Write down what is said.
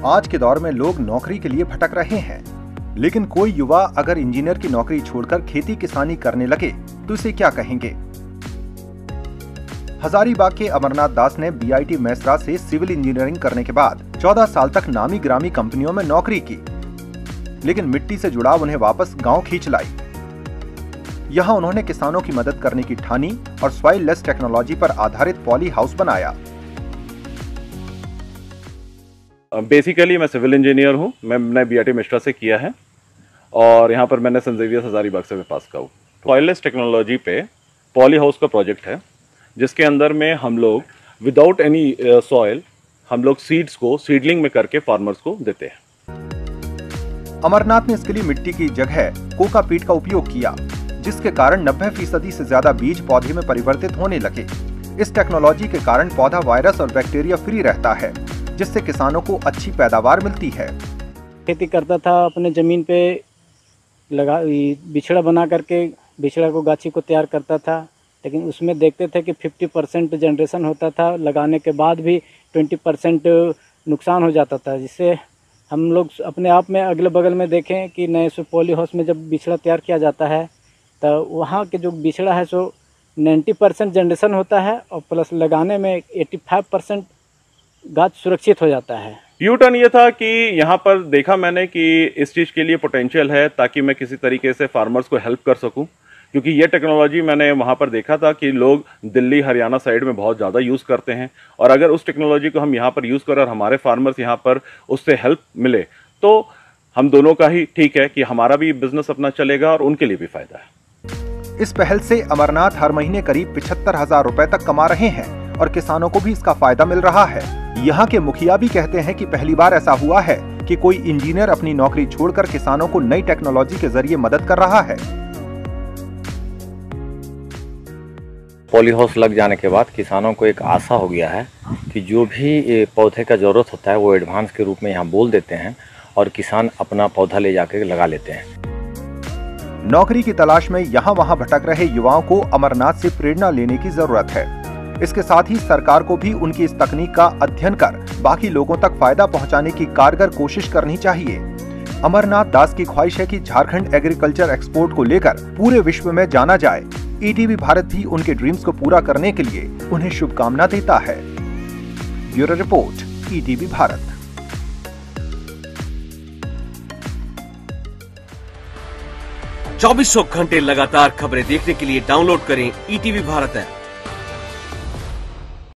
आज के दौर में लोग नौकरी के लिए भटक रहे हैं, लेकिन कोई युवा अगर इंजीनियर की नौकरी छोड़कर खेती किसानी करने लगे तो इसे क्या कहेंगे। हजारीबाग के अमरनाथ दास ने बीआईटी मेसरा से सिविल इंजीनियरिंग करने के बाद 14 साल तक नामी ग्रामी कंपनियों में नौकरी की, लेकिन मिट्टी से जुड़ाव उन्हें वापस गांव खींच लाई। यहां उन्होंने किसानों की मदद करने की ठानी और सॉइल लेस टेक्नोलॉजी पर आधारित पॉली हाउस बनाया। बेसिकली मैं सिविल इंजीनियर हूं। मैंने बीआईटी मेसरा से किया है और यहां पर मैंने सेंट ज़ेवियर्स हजारीबाग से पास का हूं। सॉइल लेस टेक्नोलॉजी पे पॉली हाउस का प्रोजेक्ट है, जिसके अंदर में हम लोग विदाउट एनी सॉइल हम लोग सीड्स को सीडलिंग में करके फार्मर्स को देते हैं। अमरनाथ ने इसके लिए मिट्टी की जगह कोकापीट का उपयोग किया, जिसके कारण 90% से ज्यादा बीज पौधे में परिवर्तित होने लगे। इस टेक्नोलॉजी के कारण पौधा वायरस और बैक्टीरिया फ्री रहता है, जिससे किसानों को अच्छी पैदावार मिलती है। खेती करता था, अपने जमीन पे लगा बिछड़ा बना करके बिछड़ा को गाछी को तैयार करता था, लेकिन उसमें देखते थे कि 50% जनरेशन होता था, लगाने के बाद भी 20% नुकसान हो जाता था, जिससे हम लोग अपने आप में अगले बगल में देखें कि नए सो पॉली हाउस में जब बिछड़ा तैयार किया जाता है तो वहाँ के जो बिछड़ा है सो 90% जनरेशन होता है और प्लस लगाने में 85% गाछ सुरक्षित हो जाता है। यू टर्न ये था कि यहाँ पर देखा मैंने कि इस चीज़ के लिए पोटेंशियल है, ताकि मैं किसी तरीके से फार्मर्स को हेल्प कर सकूं, क्योंकि ये टेक्नोलॉजी मैंने वहाँ पर देखा था कि लोग दिल्ली हरियाणा साइड में बहुत ज़्यादा यूज़ करते हैं, और अगर उस टेक्नोलॉजी को हम यहाँ पर यूज़ करें और हमारे फार्मर्स यहाँ पर उससे हेल्प मिले तो हम दोनों का ही ठीक है कि हमारा भी बिजनेस अपना चलेगा और उनके लिए भी फायदा है। इस पहल से अमरनाथ हर महीने करीब 75,000 रुपए तक कमा रहे हैं और किसानों को भी इसका फायदा मिल रहा है। यहाँ के मुखिया भी कहते हैं कि पहली बार ऐसा हुआ है कि कोई इंजीनियर अपनी नौकरी छोड़कर किसानों को नई टेक्नोलॉजी के जरिए मदद कर रहा है। पॉली हाउस लग जाने के बाद किसानों को एक आशा हो गया है कि जो भी पौधे का ज़रूरत होता है वो एडवांस के रूप में यहाँ बोल देते हैं और किसान अपना पौधा ले जाकर लगा लेते हैं। नौकरी की तलाश में यहाँ वहाँ भटक रहे युवाओं को अमरनाथ से प्रेरणा लेने की जरूरत है। इसके साथ ही सरकार को भी उनकी इस तकनीक का अध्ययन कर बाकी लोगों तक फायदा पहुँचाने की कारगर कोशिश करनी चाहिए। अमरनाथ दास की ख्वाहिश है कि झारखंड एग्रीकल्चर एक्सपोर्ट को लेकर पूरे विश्व में जाना जाए। ईटीवी भारत भी उनके ड्रीम्स को पूरा करने के लिए उन्हें शुभकामना देता है। Bureau report, ETV Bharat. चौबीसों घंटे लगातार खबरें देखने के लिए डाउनलोड करें ईटीवी भारत ऐप।